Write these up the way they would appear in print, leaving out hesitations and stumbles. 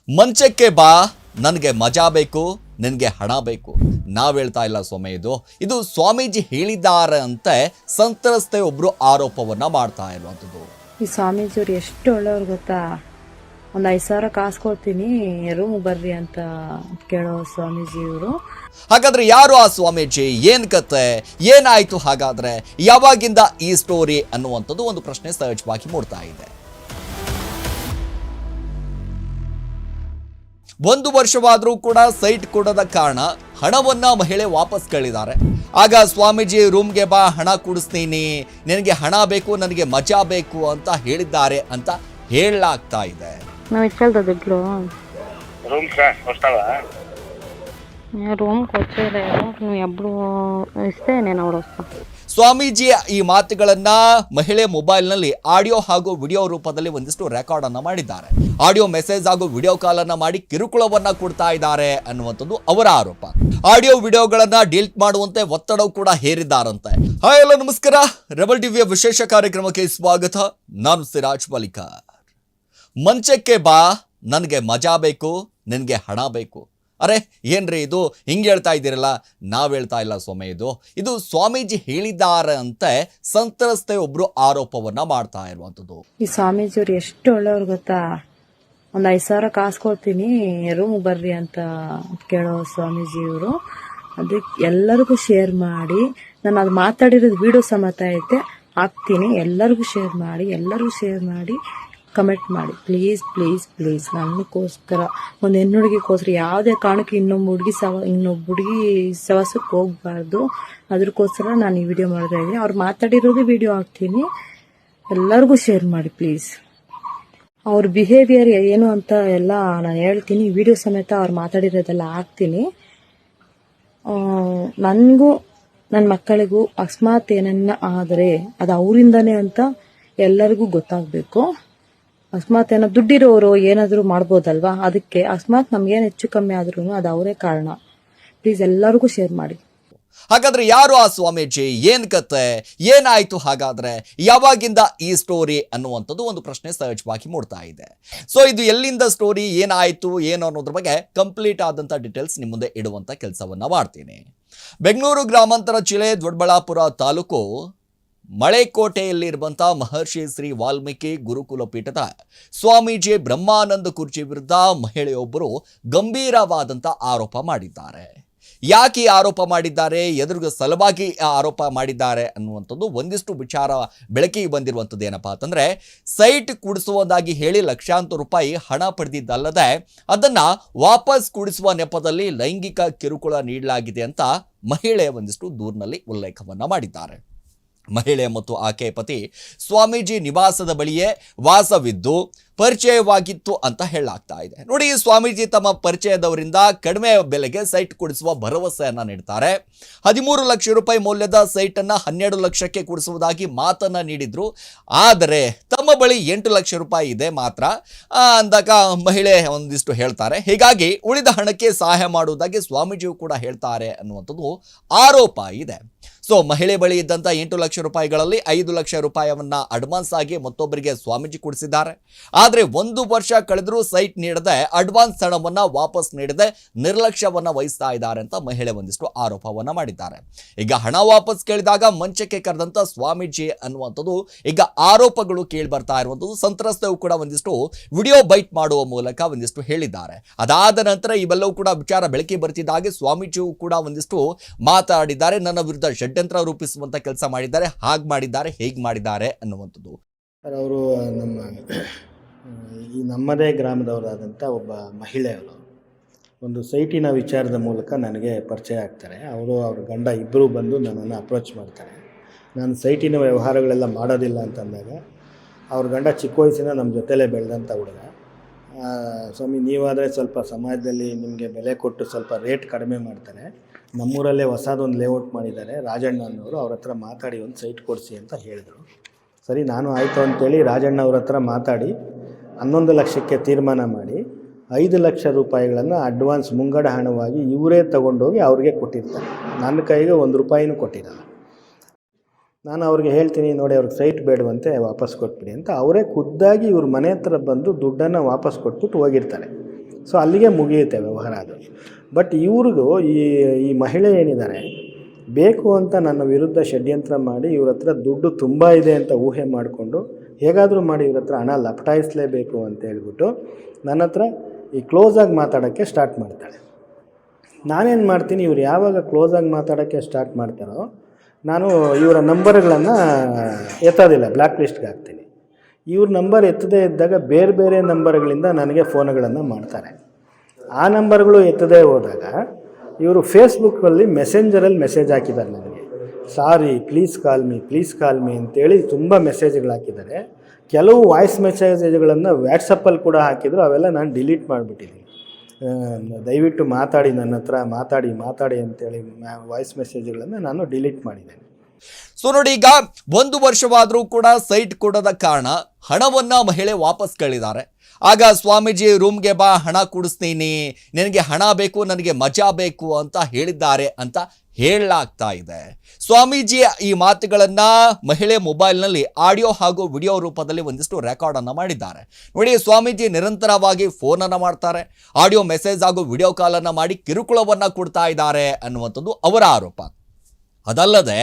ಮಂಚಕ್ಕೆ ಬಾ, ನನಗೆ ಮಜಾ ಬೇಕು, ನಿನಗೆ ಹಣ ಬೇಕು. ನಾವು ಹೇಳ್ತಾ ಇಲ್ಲ ಸ್ವಾಮಿ, ಇದು ಸ್ವಾಮೀಜಿ ಹೇಳಿದ್ದಾರೆ ಅಂತ ಸಂತ್ರಸ್ತೆ ಒಬ್ರು ಆರೋಪವನ್ನ ಮಾಡ್ತಾ ಇರುವಂಥದ್ದು. ಈ ಸ್ವಾಮೀಜಿಯವ್ರು ಎಷ್ಟು ಒಳ್ಳೆಯವ್ರು ಗೊತ್ತಾ. ಒಂದು 5,000 ಕಾಸು ಕೊಡ್ತೀನಿ ರೂಮ್ ಬರ್ರಿ ಅಂತ ಕೇಳೋ ಸ್ವಾಮೀಜಿಯವರು. ಹಾಗಾದ್ರೆ ಯಾರು ಆ ಸ್ವಾಮೀಜಿ, ಏನ್ ಕತೆ, ಏನಾಯ್ತು, ಹಾಗಾದ್ರೆ ಯಾವಾಗಿಂದ ಈ ಸ್ಟೋರಿ ಅನ್ನುವಂಥದ್ದು ಒಂದು ಪ್ರಶ್ನೆ ಸಹಜವಾಗಿ ಮೂಡ್ತಾ ಇದೆ. 1 ವರ್ಷವಾದರೂ ಕೂಡ ಸೈಟ್ ಕೊಡದ ಕಾರಣ ಹಣವನ್ನ ಮಹಿಳೆ ವಾಪಸ್ ಕೇಳಿದ್ದಾರೆ. ಆಗ ಸ್ವಾಮೀಜಿ ರೂಮ್ಗೆ ಬಾ, ಹಣ ಕೊಡಿಸ್ತೀನಿ, ನಿನಗೆ ಹಣ ಬೇಕು, ನನಗೆ ಮಜಾ ಬೇಕು ಅಂತ ಹೇಳಿದ್ದಾರೆ ಅಂತ ಹೇಳಲಾಗ್ತಾ ಇದೆ. ನಾವು ఇచ్చాల్దా దుడ్లు రూమ్కి వచ్చేలేదు, నువ్వు ఎప్పుడు ఇస్తే నేను అప్పుడు వస్తాను. ಸ್ವಾಮೀಜಿಯ ಈ ಮಾತುಗಳನ್ನ ಮಹಿಳೆ ಮೊಬೈಲ್ನಲ್ಲಿ ಆಡಿಯೋ ಹಾಗೂ ವಿಡಿಯೋ ರೂಪದಲ್ಲಿ ಒಂದಿಷ್ಟು ರೆಕಾರ್ಡ್ ಅನ್ನ ಮಾಡಿದ್ದಾರೆ. ಆಡಿಯೋ ಮೆಸೇಜ್ ಹಾಗೂ ವಿಡಿಯೋ ಕಾಲ್ ಅನ್ನ ಮಾಡಿ ಕಿರುಕುಳವನ್ನ ಕೊಡ್ತಾ ಇದ್ದಾರೆ ಅನ್ನುವಂಥದ್ದು ಅವರ ಆರೋಪ. ಆಡಿಯೋ ವಿಡಿಯೋಗಳನ್ನ ಡಿಲೀಟ್ ಮಾಡುವಂತೆ ಒತ್ತಡ ಕೂಡ ಹೇರಿದ್ದಾರಂತೆ. ಹಾಯ್, ಹಲೋ, ನಮಸ್ಕಾರ. ರೆಬಲ್ ಟಿವಿಯ ವಿಶೇಷ ಕಾರ್ಯಕ್ರಮಕ್ಕೆ ಸ್ವಾಗತ. ನಾನು ಸಿರಾಜ್ ಬಲಿಕಾರ್. ಮಂಚಕ್ಕೆ ಬಾ, ನನಗೆ ಮಜಾ ಬೇಕು, ನಿನಗೆ ಹಣ ಬೇಕು. ಅರೆ ಏನ್ರಿ ಇದು, ಹಿಂಗೆ ಹೇಳ್ತಾ ಇದ್ದೀರಲ್ಲ? ನಾವು ಹೇಳ್ತಾ ಇಲ್ಲ ಸ್ವಾಮಿ, ಇದು ಸ್ವಾಮೀಜಿ ಹೇಳಿದ್ದಾರೆ ಅಂತ ಸಂತ್ರಸ್ತೆ ಒಬ್ರು ಆರೋಪವನ್ನ ಮಾಡ್ತಾ ಇರುವಂಥದ್ದು. ಈ ಸ್ವಾಮೀಜಿಯವ್ರು ಎಷ್ಟು ಒಳ್ಳೆಯವ್ರು ಗೊತ್ತಾ. ಒಂದು 5,000 ಕಾಸು ಕೊಡ್ತೀನಿ ರೂಮ್ ಬರ್ರಿ ಅಂತ ಕೇಳೋ ಸ್ವಾಮೀಜಿಯವರು. ಅದಕ್ಕೆ ಎಲ್ಲರಿಗೂ ಶೇರ್ ಮಾಡಿ, ನಾನು ಅದು ಮಾತಾಡಿರೋದು ವಿಡಿಯೋ ಸಮೇತ ಐತೆ, ಹಾಕ್ತೀನಿ. ಎಲ್ಲರಿಗೂ ಶೇರ್ ಮಾಡಿ ಕಮೆಂಟ್ ಮಾಡಿ ಪ್ಲೀಸ್ ಪ್ಲೀಸ್ ಪ್ಲೀಸ್. ನನಗೋಸ್ಕರ, ಒಂದು ಹೆಣ್ಣುಡುಗಿಗೋಸ್ಕರ ಯಾವುದೇ ಕಾರಣಕ್ಕೆ ಇನ್ನೊಬ್ಬ ಹುಡುಗಿ ಸವಾಸಕ್ಕೆ ಹೋಗ್ಬಾರ್ದು. ಅದಕ್ಕೋಸ್ಕರ ನಾನು ಈ ವಿಡಿಯೋ ಮಾಡ್ತಾ ಇದ್ದೀನಿ. ಅವ್ರು ಮಾತಾಡಿರೋದು ವಿಡಿಯೋ ಹಾಕ್ತೀನಿ, ಎಲ್ಲರಿಗೂ ಶೇರ್ ಮಾಡಿ ಪ್ಲೀಸ್. ಅವ್ರ ಬಿಹೇವಿಯರ್ ಏನು ಅಂತ ಎಲ್ಲ ನಾನು ಹೇಳ್ತೀನಿ, ವಿಡಿಯೋ ಸಮೇತ ಅವ್ರು ಮಾತಾಡಿರೋದೆಲ್ಲ ಹಾಕ್ತೀನಿ. ನನಗೂ ನನ್ನ ಮಕ್ಕಳಿಗೂ ಅಕಸ್ಮಾತ್ ಏನನ್ನ ಆದರೆ ಅದು ಅವರಿಂದನೇ ಅಂತ ಎಲ್ಲರಿಗೂ ಗೊತ್ತಾಗಬೇಕು. ಅಕಸ್ಮಾತ್ ಏನೋ ದುಡ್ಡಿರೋರು ಏನಾದರೂ ಮಾಡ್ಬೋದಲ್ವಾ, ಅದಕ್ಕೆ ಅಕಸ್ಮಾತ್ ನಮ್ಗೇನು ಹೆಚ್ಚು ಕಮ್ಮಿ ಆದ್ರೂ ಅದು ಅವರೇ ಕಾರಣ. ಪ್ಲೀಸ್ ಎಲ್ಲರಿಗೂ ಶೇರ್ ಮಾಡಿ. ಹಾಗಾದ್ರೆ ಯಾರು ಆ ಸ್ವಾಮೀಜಿ, ಏನ್ ಕತೆ, ಏನಾಯ್ತು, ಹಾಗಾದ್ರೆ ಯಾವಾಗಿಂದ ಈ ಸ್ಟೋರಿ ಅನ್ನುವಂಥದ್ದು ಒಂದು ಪ್ರಶ್ನೆ ಸಹಜವಾಗಿ ಮೂಡ್ತಾ ಇದೆ. ಸೊ ಇದು ಎಲ್ಲಿಂದ ಸ್ಟೋರಿ, ಏನಾಯ್ತು, ಏನು ಅನ್ನೋದ್ರ ಬಗ್ಗೆ ಕಂಪ್ಲೀಟ್ ಆದಂತ ಡೀಟೇಲ್ಸ್ ನಿಮ್ಮ ಮುಂದೆ ಇಡುವಂತ ಕೆಲಸವನ್ನ ಮಾಡ್ತೀನಿ. ಬೆಂಗಳೂರು ಗ್ರಾಮಾಂತರ ಜಿಲ್ಲೆ ದೊಡ್ಡಬಳ್ಳಾಪುರ ತಾಲೂಕು ಮಳೆಕೋಟೆಯಲ್ಲಿರುವಂಥ ಮಹರ್ಷಿ ಶ್ರೀ ವಾಲ್ಮೀಕಿ ಗುರುಕುಲ ಪೀಠದ ಸ್ವಾಮೀಜಿ ಬ್ರಹ್ಮಾನಂದ ಕುರ್ಜಿ ವಿರುದ್ಧ ಮಹಿಳೆಯೊಬ್ಬರು ಗಂಭೀರವಾದಂಥ ಆರೋಪ ಮಾಡಿದ್ದಾರೆ. ಯಾಕೆ ಆರೋಪ ಮಾಡಿದ್ದಾರೆ, ಎದುರು ಸಲುವಾಗಿ ಆರೋಪ ಮಾಡಿದ್ದಾರೆ ಅನ್ನುವಂಥದ್ದು ಒಂದಿಷ್ಟು ವಿಚಾರ ಬೆಳಕಿಗೆ ಬಂದಿರುವಂಥದ್ದು. ಏನಪ್ಪಾ ಅಂತಂದರೆ, ಸೈಟ್ ಕೂಡಿಸುವುದಾಗಿ ಹೇಳಿ ಲಕ್ಷಾಂತರ ರೂಪಾಯಿ ಹಣ ಪಡೆದಿದ್ದಲ್ಲದೆ ಅದನ್ನು ವಾಪಸ್ ಕೂಡಿಸುವ ನೆಪದಲ್ಲಿ ಲೈಂಗಿಕ ಕಿರುಕುಳ ನೀಡಲಾಗಿದೆ ಅಂತ ಮಹಿಳೆ ಒಂದಿಷ್ಟು ದೂರಿನಲ್ಲಿ ಉಲ್ಲೇಖವನ್ನು ಮಾಡಿದ್ದಾರೆ. ಮಹಿಳೆ ಮತ್ತು ಆಕೆಯ ಪತಿ ಸ್ವಾಮೀಜಿ ನಿವಾಸದ ಬಳಿಯೇ ವಾಸವಿದ್ದು ಪರಿಚಯವಾಗಿತ್ತು ಅಂತ ಹೇಳಲಾಗ್ತಾ ಇದೆ. ನೋಡಿ, ಈ ಸ್ವಾಮೀಜಿ ತಮ್ಮ ಪರಿಚಯದವರಿಂದ ಕಡಿಮೆ ಬೆಲೆಗೆ ಸೈಟ್ ಕೊಡಿಸುವ ಭರವಸೆಯನ್ನ ನೀಡ್ತಾರೆ. 13 ಲಕ್ಷ ರೂಪಾಯಿ ಮೌಲ್ಯದ ಸೈಟ್ ಅನ್ನ 12 ಲಕ್ಷಕ್ಕೆ ಕೊಡಿಸುವುದಾಗಿ ಮಾತನ್ನ ನೀಡಿದ್ರು. ಆದರೆ ತಮ್ಮ ಬಳಿ 8 ಲಕ್ಷ ರೂಪಾಯಿ ಇದೆ ಮಾತ್ರ ಅಂದಾಗ ಮಹಿಳೆ ಒಂದಿಷ್ಟು ಹೇಳ್ತಾರೆ. ಹೀಗಾಗಿ ಉಳಿದ ಹಣಕ್ಕೆ ಸಹಾಯ ಮಾಡುವುದಾಗಿ ಸ್ವಾಮೀಜಿಯು ಕೂಡ ಹೇಳ್ತಾರೆ ಅನ್ನುವಂಥದ್ದು ಆರೋಪ ಇದೆ. ಸೊ ಮಹಿಳೆ ಬಳಿ ಇದ್ದಂಥ 8 ಲಕ್ಷ ರೂಪಾಯಿಗಳಲ್ಲಿ 5 ಲಕ್ಷ ರೂಪಾಯಿಯನ್ನ ಅಡ್ವಾನ್ಸ್ ಆಗಿ ಮತ್ತೊಬ್ಬರಿಗೆ ಸ್ವಾಮೀಜಿ ಕೊಡಿಸಿದ್ದಾರೆ. ಆದರೆ 1 ವರ್ಷ ಕಳೆದರೂ ಸೈಟ್ ನೀಡದೆ ಅಡ್ವಾನ್ಸ್ ಹಣವನ್ನ ವಾಪಸ್ ನೀಡದೆ ನಿರ್ಲಕ್ಷ್ಯವನ್ನ ವಹಿಸ್ತಾ ಇದ್ದಾರೆ ಅಂತ ಮಹಿಳೆ ಒಂದಿಷ್ಟು ಆರೋಪವನ್ನ ಮಾಡಿದ್ದಾರೆ. ಈಗ ಹಣ ವಾಪಸ್ ಕೇಳಿದಾಗ ಮಂಚಕ್ಕೆ ಕರೆದಂತ ಸ್ವಾಮೀಜಿ ಅನ್ನುವಂಥದ್ದು ಈಗ ಆರೋಪಗಳು ಕೇಳಿ ಬರ್ತಾ ಇರುವಂಥದ್ದು. ಸಂತ್ರಸ್ತವು ಕೂಡ ಒಂದಿಷ್ಟು ವಿಡಿಯೋ ಬೈಟ್ ಮಾಡುವ ಮೂಲಕ ಒಂದಿಷ್ಟು ಹೇಳಿದ್ದಾರೆ. ಅದಾದ ನಂತರ ಇವೆಲ್ಲವೂ ಕೂಡ ವಿಚಾರ ಬೆಳಕಿ ಬರ್ತಿದ್ದಾಗೆ ಸ್ವಾಮೀಜಿಯು ಕೂಡ ಒಂದಿಷ್ಟು ಮಾತಾಡಿದ್ದಾರೆ. ನನ್ನ ವಿರುದ್ಧ ಷಡ್ಯಂತ್ರ ರೂಪಿಸುವಂತ ಕೆಲಸ ಮಾಡಿದ್ದಾರೆ, ಹಾಗೆ ಮಾಡಿದ್ದಾರೆ, ಹೇಗೆ ಮಾಡಿದ್ದಾರೆ ಅನ್ನುವಂಥದ್ದು. ಅವರು ನಮ್ಮದೇ ಗ್ರಾಮದವರಾದಂಥ ಒಬ್ಬ ಮಹಿಳೆಯವರು ಒಂದು ಸೈಟಿನ ವಿಚಾರದ ಮೂಲಕ ನನಗೆ ಪರಿಚಯ ಆಗ್ತಾರೆ. ಅವ್ರ ಗಂಡ ಇಬ್ಬರೂ ಬಂದು ನನ್ನನ್ನು ಅಪ್ರೋಚ್ ಮಾಡ್ತಾರೆ. ನಾನು ಸೈಟಿನ ವ್ಯವಹಾರಗಳೆಲ್ಲ ಮಾಡೋದಿಲ್ಲ ಅಂತಂದಾಗ ಅವ್ರ ಗಂಡ ಚಿಕ್ಕ ವಯಸ್ಸಿನ ನಮ್ಮ ಜೊತೆಲೇ ಬೆಳೆದಂಥ ಹುಡುಗ, ಸ್ವಾಮಿ ನೀವಾದರೆ ಸ್ವಲ್ಪ ಸಮಾಜದಲ್ಲಿ ನಿಮಗೆ ಬೆಲೆ ಕೊಟ್ಟು ಸ್ವಲ್ಪ ರೇಟ್ ಕಡಿಮೆ ಮಾಡ್ತಾರೆ, ನಮ್ಮೂರಲ್ಲೇ ಹೊಸದೊಂದು ಲೇಔಟ್ ಮಾಡಿದ್ದಾರೆ ರಾಜಣ್ಣ ಅನ್ನೋರು, ಅವ್ರ ಹತ್ರ ಮಾತಾಡಿ ಒಂದು ಸೈಟ್ ಕೊಡಿಸಿ ಅಂತ ಹೇಳಿದರು. ಸರಿ, ನಾನು ಆಯಿತು ಅಂತೇಳಿ ರಾಜಣ್ಣ ಅವ್ರ ಹತ್ರ ಮಾತಾಡಿ 11 ಲಕ್ಷಕ್ಕೆ ತೀರ್ಮಾನ ಮಾಡಿ 5 ಲಕ್ಷ ರೂಪಾಯಿಗಳನ್ನು ಅಡ್ವಾನ್ಸ್ ಮುಂಗಡ ಹಣವಾಗಿ ಇವರೇ ತಗೊಂಡೋಗಿ ಅವ್ರಿಗೆ ಕೊಟ್ಟಿರ್ತಾರೆ. ನನ್ನ ಕೈಗೆ 1 ರೂಪಾಯಿನೂ ಕೊಟ್ಟಿರಲ್ಲ. ನಾನು ಅವ್ರಿಗೆ ಹೇಳ್ತೀನಿ, ನೋಡಿ ಅವ್ರಿಗೆ ಸೈಟ್ ಬೇಡವಂತೆ ವಾಪಸ್ ಕೊಟ್ಬಿಡಿ ಅಂತ. ಅವರೇ ಖುದ್ದಾಗಿ ಇವ್ರ ಮನೆ ಹತ್ರ ಬಂದು ದುಡ್ಡನ್ನು ವಾಪಸ್ ಕೊಟ್ಬಿಟ್ಟು ಹೋಗಿರ್ತಾರೆ. ಸೊ ಅಲ್ಲಿಗೆ ಮುಗಿಯುತ್ತೆ ವ್ಯವಹಾರ ಅದು. ಬಟ್ ಇವ್ರಿಗೂ ಈ ಮಹಿಳೆ ಏನಿದ್ದಾರೆ ಬೇಕು ಅಂತ ನನ್ನ ವಿರುದ್ಧ ಷಡ್ಯಂತ್ರ ಮಾಡಿ ಇವ್ರ ಹತ್ರ ದುಡ್ಡು ತುಂಬ ಇದೆ ಅಂತ ಊಹೆ ಮಾಡಿಕೊಂಡು ಹೇಗಾದರೂ ಮಾಡಿ ಇವ್ರ ಹತ್ರ ಹಣ ಲಪಟಾಯಿಸಲೇಬೇಕು ಅಂತ ಹೇಳ್ಬಿಟ್ಟು ನನ್ನ ಹತ್ರ ಈ ಕ್ಲೋಸಾಗಿ ಮಾತಾಡೋಕ್ಕೆ ಸ್ಟಾರ್ಟ್ ಮಾಡ್ತಾಳೆ. ನಾನೇನು ಮಾಡ್ತೀನಿ, ಇವ್ರು ಯಾವಾಗ ಕ್ಲೋಸಾಗಿ ಮಾತಾಡೋಕ್ಕೆ ಸ್ಟಾರ್ಟ್ ಮಾಡ್ತಾರೋ ನಾನು ಇವರ ನಂಬರ್ಗಳನ್ನು ಎತ್ತೋದಿಲ್ಲ, ಬ್ಲ್ಯಾಕ್ ಲಿಸ್ಟ್ಗೆ ಹಾಕ್ತೀನಿ. ಇವ್ರ ನಂಬರ್ ಎತ್ತದೇ ಇದ್ದಾಗ ಬೇರೆ ಬೇರೆ ನಂಬರ್ಗಳಿಂದ ನನಗೆ ಫೋನ್ಗಳನ್ನು ಮಾಡ್ತಾರೆ. ಆ ನಂಬರ್ಗಳು ಎತ್ತದೇ ಹೋದಾಗ ಇವರು ಫೇಸ್ಬುಕ್ಕಲ್ಲಿ ಮೆಸೆಂಜರಲ್ಲಿ ಮೆಸೇಜ್ ಹಾಕಿದ್ದಾರೆ ನನಗೆ, ಸಾರಿ ಪ್ಲೀಸ್ ಕಾಲ್ ಮೀ ಅಂತೇಳಿ ತುಂಬ ಮೆಸೇಜ್ಗಳು ಹಾಕಿದ್ದಾರೆ. ಕೆಲವು ವಾಯ್ಸ್ ಮೆಸೇಜ್ಗಳನ್ನು ವ್ಯಾಟ್ಸಪ್ಪಲ್ಲಿ ಕೂಡ ಹಾಕಿದ್ರು, ಅವೆಲ್ಲ ನಾನು ಡಿಲೀಟ್ ಮಾಡಿಬಿಟ್ಟಿದ್ದೀನಿ. ದಯವಿಟ್ಟು ಮಾತಾಡಿ, ನನ್ನ ಹತ್ರ ಮಾತಾಡಿ ಅಂತೇಳಿ ವಾಯ್ಸ್ ಮೆಸೇಜ್ಗಳನ್ನು ನಾನು ಡಿಲೀಟ್ ಮಾಡಿದ್ದೇನೆ. ಸೊ ನೋಡಿ, ಈಗ 1 ವರ್ಷವಾದರೂ ಕೂಡ ಸೈಟ್ ಕೊಡದ ಕಾರಣ ಹಣವನ್ನ ಮಹಿಳೆ ವಾಪಸ್ ಕೇಳಿದ್ದಾರೆ. ಆಗ ಸ್ವಾಮೀಜಿ ರೂಮ್ಗೆ ಬಾ, ಹಣ ಕೊಡಿಸ್ತೀನಿ, ನಿನಗೆ ಹಣ ಬೇಕು, ನನಗೆ ಮಜಾ ಬೇಕು ಅಂತ ಹೇಳಿದ್ದಾರೆ ಅಂತ ಹೇಳಲಾಗ್ತಾ ಇದೆ. ಸ್ವಾಮೀಜಿ ಈ ಮಾತುಗಳನ್ನ ಮಹಿಳೆ ಮೊಬೈಲ್ನಲ್ಲಿ ಆಡಿಯೋ ಹಾಗೂ ವಿಡಿಯೋ ರೂಪದಲ್ಲಿ ಒಂದಿಷ್ಟು ರೆಕಾರ್ಡ್ ಅನ್ನ ಮಾಡಿದ್ದಾರೆ. ನೋಡಿ, ಸ್ವಾಮೀಜಿ ನಿರಂತರವಾಗಿ ಫೋನ್ ಅನ್ನ ಮಾಡ್ತಾರೆ, ಆಡಿಯೋ ಮೆಸೇಜ್ ಹಾಗೂ ವಿಡಿಯೋ ಕಾಲ್ ಅನ್ನ ಮಾಡಿ ಕಿರುಕುಳವನ್ನ ಕೊಡ್ತಾ ಇದ್ದಾರೆ ಅನ್ನುವಂಥದ್ದು ಅವರ ಆರೋಪ. ಅದಲ್ಲದೆ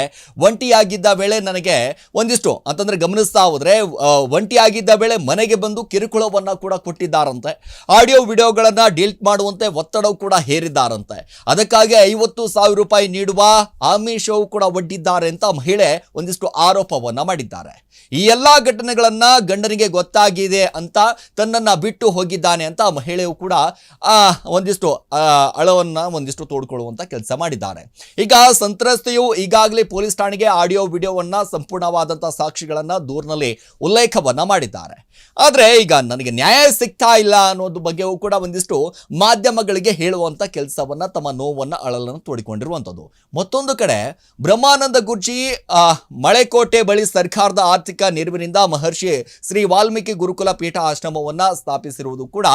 ಒಂಟಿಯಾಗಿದ್ದ ವೇಳೆ ನನಗೆ ಒಂದಿಷ್ಟು ಅಂತಂದರೆ ಗಮನಿಸ್ತಾ ಹೋದರೆ ಒಂಟಿಯಾಗಿದ್ದ ವೇಳೆ ಮನೆಗೆ ಬಂದು ಕಿರುಕುಳವನ್ನು ಕೂಡ ಕೊಟ್ಟಿದ್ದಾರಂತೆ. ಆಡಿಯೋ ವಿಡಿಯೋಗಳನ್ನು ಡಿಲೀಟ್ ಮಾಡುವಂತೆ ಒತ್ತಡ ಕೂಡ ಹೇರಿದ್ದಾರಂತೆ. ಅದಕ್ಕಾಗಿ 50,000 ರೂಪಾಯಿ ನೀಡುವ ಆಮಿಷವೂ ಕೂಡ ಒಡ್ಡಿದ್ದಾರೆ ಅಂತ ಮಹಿಳೆ ಒಂದಿಷ್ಟು ಆರೋಪವನ್ನು ಮಾಡಿದ್ದಾರೆ. ಈ ಎಲ್ಲ ಘಟನೆಗಳನ್ನು ಗಂಡನಿಗೆ ಗೊತ್ತಾಗಿದೆ ಅಂತ ತನ್ನನ್ನು ಬಿಟ್ಟು ಹೋಗಿದ್ದಾನೆ ಅಂತ ಮಹಿಳೆಯು ಕೂಡ ಒಂದಿಷ್ಟು ಅಳವನ್ನು ಒಂದಿಷ್ಟು ತೋಡ್ಕೊಳ್ಳುವಂಥ ಕೆಲಸ ಮಾಡಿದ್ದಾರೆ. ಈಗ ಸಂತ್ರಸ್ತೆಯು ಈಗಾಗಲೇ ಪೊಲೀಸ್ ಠಾಣೆಗೆ ಆಡಿಯೋ ವಿಡಿಯೋವನ್ನ ಸಂಪೂರ್ಣವಾದಂತಹ ಸಾಕ್ಷಿಗಳನ್ನ ದೂರಿನಲ್ಲಿ ಉಲ್ಲೇಖವನ್ನ ಮಾಡಿದ್ದಾರೆ. ಆದರೆ ಈಗ ನನಗೆ ನ್ಯಾಯ ಸಿಗ್ತಾ ಇಲ್ಲ ಅನ್ನೋದ್ರ ಬಗ್ಗೆಯೂ ಕೂಡ ಒಂದಿಷ್ಟು ಮಾಧ್ಯಮಗಳಿಗೆ ಹೇಳುವಂತ ಕೆಲಸವನ್ನ, ತಮ್ಮ ನೋವನ್ನ ಅಳಲನ್ನು ತೋಡಿಕೊಂಡಿರುವಂಥದ್ದು. ಮತ್ತೊಂದು ಕಡೆ ಬ್ರಹ್ಮಾನಂದ ಗುರ್ಜಿ ಮಳೆಕೋಟೆ ಬಳಿ ಸರ್ಕಾರದ ಆರ್ಥಿಕ ನೆರವಿನಿಂದ ಮಹರ್ಷಿ ಶ್ರೀ ವಾಲ್ಮೀಕಿ ಗುರುಕುಲ ಪೀಠ ಆಶ್ರಮವನ್ನ ಸ್ಥಾಪಿಸಿರುವುದು ಕೂಡ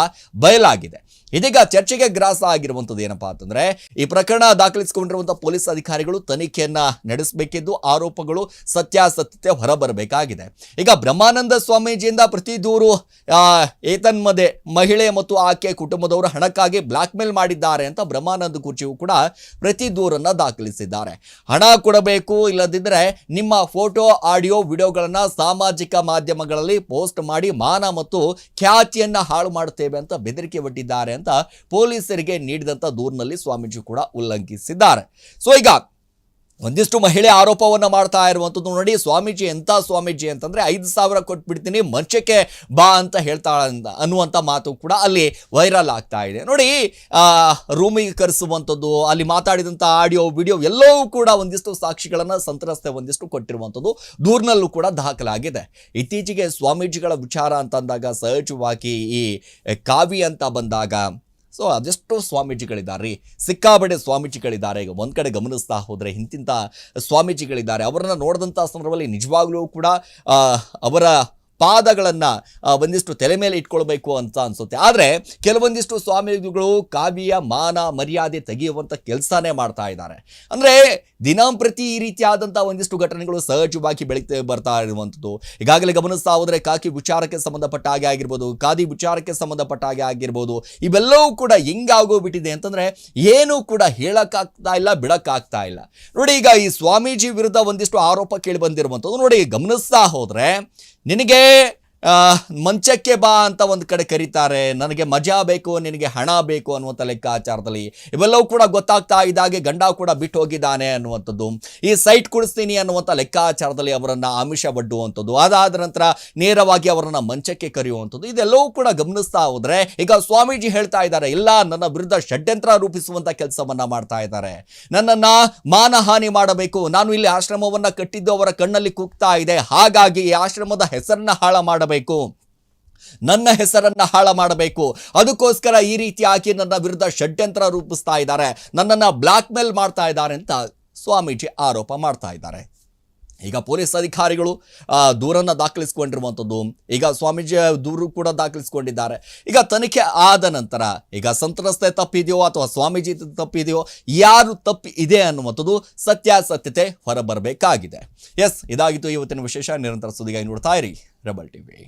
ಬಯಲಾಗಿದೆ. ಇದೀಗ ಚರ್ಚೆಗೆ ಗ್ರಾಸ ಆಗಿರುವಂಥದ್ದು ಏನಪ್ಪಾ ಅಂತಂದ್ರೆ, ಈ ಪ್ರಕರಣ ದಾಖಲಿಸಿಕೊಂಡಿರುವಂತಹ ಪೊಲೀಸ್ ಅಧಿಕಾರಿಗಳು ತನಿಖೆಯನ್ನ ನಡೆಸಬೇಕಿದ್ದು ಆರೋಪಗಳು ಸತ್ಯಾಸತ್ಯತೆ ಹೊರಬರಬೇಕಾಗಿದೆ. ಈಗ ಬ್ರಹ್ಮಾನಂದ ಸ್ವಾಮೀಜಿಯಿಂದ ಪ್ರತಿ ದೂರು ಏತನ್ಮದೆ ಮಹಿಳೆ ಮತ್ತು ಆಕೆ ಕುಟುಂಬದವರು ಹಣಕ್ಕಾಗಿ ಬ್ಲಾಕ್ ಮೇಲ್ ಮಾಡಿದ್ದಾರೆ ಅಂತ ಬ್ರಹ್ಮಾನಂದ ಗುರ್ಜಿಯು ಕೂಡ ಪ್ರತಿ ದೂರನ್ನ ದಾಖಲಿಸಿದ್ದಾರೆ. ಹಣ ಕೊಡಬೇಕು, ಇಲ್ಲದಿದ್ದರೆ ನಿಮ್ಮ ಫೋಟೋ ಆಡಿಯೋ ವಿಡಿಯೋಗಳನ್ನ ಸಾಮಾಜಿಕ ಮಾಧ್ಯಮಗಳಲ್ಲಿ ಪೋಸ್ಟ್ ಮಾಡಿ ಮಾನ ಮತ್ತು ಖ್ಯಾತಿಯನ್ನ ಹಾಳು ಮಾಡುತ್ತೇವೆ ಅಂತ ಬೆದರಿಕೆ ಒಡ್ಡಿದ್ದಾರೆ ಅಂತ ಪೊಲೀಸರಿಗೆ ನೀಡಿದಂತ ದೂರಿನಲ್ಲಿ ಸ್ವಾಮೀಜಿ ಕೂಡ ಉಲ್ಲಂಘಿಸಿದ್ದಾರೆ. ಸೊ ಈಗ ಒಂದಿಷ್ಟು ಮಹಿಳೆ ಆರೋಪವನ್ನು ಮಾಡ್ತಾ ಇರುವಂಥದ್ದು ನೋಡಿ, ಸ್ವಾಮೀಜಿ ಎಂಥ ಸ್ವಾಮೀಜಿ ಅಂತಂದರೆ 5,000 ಕೊಟ್ಬಿಡ್ತೀನಿ ಮಂಚಕ್ಕೆ ಬಾ ಅಂತ ಹೇಳ್ತಾಳೆ ಅನ್ನುವಂಥ ಮಾತು ಕೂಡ ಅಲ್ಲಿ ವೈರಲ್ ಆಗ್ತಾ ಇದೆ. ನೋಡಿ, ರೂಮಿಗೆ ಕರೆಸುವಂಥದ್ದು, ಅಲ್ಲಿ ಮಾತಾಡಿದಂಥ ಆಡಿಯೋ ವಿಡಿಯೋ ಎಲ್ಲವೂ ಕೂಡ ಒಂದಿಷ್ಟು ಸಾಕ್ಷಿಗಳನ್ನು ಸಂತ್ರಸ್ತೆ ಒಂದಿಷ್ಟು ಕೊಟ್ಟಿರುವಂಥದ್ದು ದೂರಿನಲ್ಲೂ ಕೂಡ ದಾಖಲಾಗಿದೆ. ಇತ್ತೀಚೆಗೆ ಸ್ವಾಮೀಜಿಗಳ ವಿಚಾರ ಅಂತಂದಾಗ ಸಹಜವಾಗಿ ಈ ಕಾವಿ ಅಂತ ಬಂದಾಗ ಸೊ ಅದೆಷ್ಟು ಸ್ವಾಮೀಜಿಗಳಿದ್ದಾರೆ ರೀ, ಸಿಕ್ಕಾಬಡೆ ಸ್ವಾಮೀಜಿಗಳಿದ್ದಾರೆ. ಈಗ ಒಂದು ಕಡೆ ಗಮನಿಸ್ತಾ ಹೋದರೆ ಇಂತಿಂಥ ಸ್ವಾಮೀಜಿಗಳಿದ್ದಾರೆ. ಅವರನ್ನು ನೋಡಿದಂಥ ಸಂದರ್ಭದಲ್ಲಿ ನಿಜವಾಗ್ಲೂ ಕೂಡ ಅವರ ಪಾದಗಳನ್ನು ಒಂದಿಷ್ಟು ತಲೆ ಮೇಲೆ ಇಟ್ಕೊಳ್ಬೇಕು ಅಂತ ಅನಿಸುತ್ತೆ. ಆದರೆ ಕೆಲವೊಂದಿಷ್ಟು ಸ್ವಾಮೀಜಿಗಳು ಕಾವ್ಯ ಮಾನ ಮರ್ಯಾದೆ ತೆಗೆಯುವಂಥ ಕೆಲಸನೇ ಮಾಡ್ತಾ ಇದ್ದಾರೆ. ಅಂದರೆ ದಿನಂಪ್ರತಿ ಈ ರೀತಿಯಾದಂಥ ಒಂದಿಷ್ಟು ಘಟನೆಗಳು ಸಹಜವಾಗಿ ಬೆಳೀತಾ ಬರ್ತಾ ಇರುವಂಥದ್ದು. ಈಗಾಗಲೇ ಗಮನಿಸ್ತಾ ಹೋದರೆ ಕಾಕಿ ವಿಚಾರಕ್ಕೆ ಸಂಬಂಧಪಟ್ಟ ಹಾಗೆ ಆಗಿರ್ಬೋದು, ಖಾದಿ ವಿಚಾರಕ್ಕೆ ಸಂಬಂಧಪಟ್ಟ ಹಾಗೆ ಆಗಿರ್ಬೋದು, ಇವೆಲ್ಲವೂ ಕೂಡ ಹೆಂಗಾಗೋಗ್ಬಿಟ್ಟಿದೆ ಅಂತಂದರೆ ಏನೂ ಕೂಡ ಹೇಳೋಕ್ಕಾಗ್ತಾ ಇಲ್ಲ, ಬಿಡೋಕ್ಕಾಗ್ತಾ ಇಲ್ಲ. ನೋಡಿ, ಈಗ ಈ ಸ್ವಾಮೀಜಿ ವಿರುದ್ಧ ಒಂದಿಷ್ಟು ಆರೋಪ ಕೇಳಿ ಬಂದಿರುವಂಥದ್ದು ನೋಡಿ, ಗಮನಿಸ್ತಾ ಹೋದರೆ ನಿನಗೆ ಮಂಚಕ್ಕೆ ಬಾ ಅಂತ ಒಂದು ಕಡೆ ಕರೀತಾರೆ, ನನಗೆ ಮಜಾ ಬೇಕು, ನಿನಗೆ ಹಣ ಬೇಕು ಅನ್ನುವಂಥ ಲೆಕ್ಕಾಚಾರದಲ್ಲಿ ಇವೆಲ್ಲವೂ ಕೂಡ ಗೊತ್ತಾಗ್ತಾ ಇದ್ದಾಗೆ ಗಂಡ ಕೂಡ ಬಿಟ್ಟು ಹೋಗಿದ್ದಾನೆ ಅನ್ನುವಂಥದ್ದು, ಈ ಸೈಟ್ ಕೊಡಿಸ್ತೀನಿ ಅನ್ನುವಂಥ ಲೆಕ್ಕಾಚಾರದಲ್ಲಿ ಅವರನ್ನು ಆಮಿಷ ಒಡ್ಡುವಂಥದ್ದು, ಅದಾದ ನಂತರ ನೇರವಾಗಿ ಅವರನ್ನು ಮಂಚಕ್ಕೆ ಕರೆಯುವಂಥದ್ದು, ಇದೆಲ್ಲವೂ ಕೂಡ ಗಮನಿಸ್ತಾ ಹೋದರೆ ಈಗ ಸ್ವಾಮೀಜಿ ಹೇಳ್ತಾ ಇದ್ದಾರೆ, ಇಲ್ಲ ನನ್ನ ವಿರುದ್ಧ ಷಡ್ಯಂತ್ರ ರೂಪಿಸುವಂಥ ಕೆಲಸವನ್ನ ಮಾಡ್ತಾ ಇದ್ದಾರೆ, ನನ್ನನ್ನು ಮಾನಹಾನಿ ಮಾಡಬೇಕು, ನಾನು ಇಲ್ಲಿ ಆಶ್ರಮವನ್ನು ಕಟ್ಟಿದ್ದು ಅವರ ಕಣ್ಣಲ್ಲಿ ಕುಗ್ತಾ ಇದೆ, ಹಾಗಾಗಿ ಈ ಆಶ್ರಮದ ಹೆಸರನ್ನ ಹಾಳ ಮಾಡಬೇಕು, ನನ್ನ ಹೆಸರನ್ನ ಹಾಳ ಮಾಡಬೇಕು, ಅದಕ್ಕೋಸ್ಕರ ಈ ರೀತಿಯಾಗಿ ನನ್ನ ವಿರುದ್ಧ ಷಡ್ಯಂತ್ರ ರೂಪಿಸ್ತಾ ಇದ್ದಾರೆ, ನನ್ನನ್ನು ಬ್ಲಾಕ್ ಮೇಲ್ ಮಾಡ್ತಾ ಇದ್ದಾರೆ ಅಂತ ಸ್ವಾಮೀಜಿ ಆರೋಪ ಮಾಡ್ತಾ ಇದ್ದಾರೆ. ಈಗ ಪೊಲೀಸ್ ಅಧಿಕಾರಿಗಳು ದೂರನ್ನು ದಾಖಲಿಸಿಕೊಂಡಿರುವಂಥದ್ದು, ಈಗ ಸ್ವಾಮೀಜಿ ದೂರು ಕೂಡ ದಾಖಲಿಸಿಕೊಂಡಿದ್ದಾರೆ. ಈಗ ತನಿಖೆ ಆದ ನಂತರ ಈಗ ಸಂತ್ರಸ್ತೆ ತಪ್ಪಿದೆಯೋ ಅಥವಾ ಸ್ವಾಮೀಜಿ ತಪ್ಪಿದೆಯೋ, ಯಾರು ತಪ್ಪಿ ಇದೆ ಅನ್ನುವಂಥದ್ದು ಸತ್ಯಾಸತ್ಯತೆ ಹೊರಬರಬೇಕಾಗಿದೆ. ಎಸ್, ಇದಾಗಿತ್ತು ಇವತ್ತಿನ ವಿಶೇಷ. ನಿರಂತರ ಸುದ್ದಿಗಾಗಿ ನೋಡ್ತಾ ಇರಿ ರೆಬಲ್ ಟಿವಿ.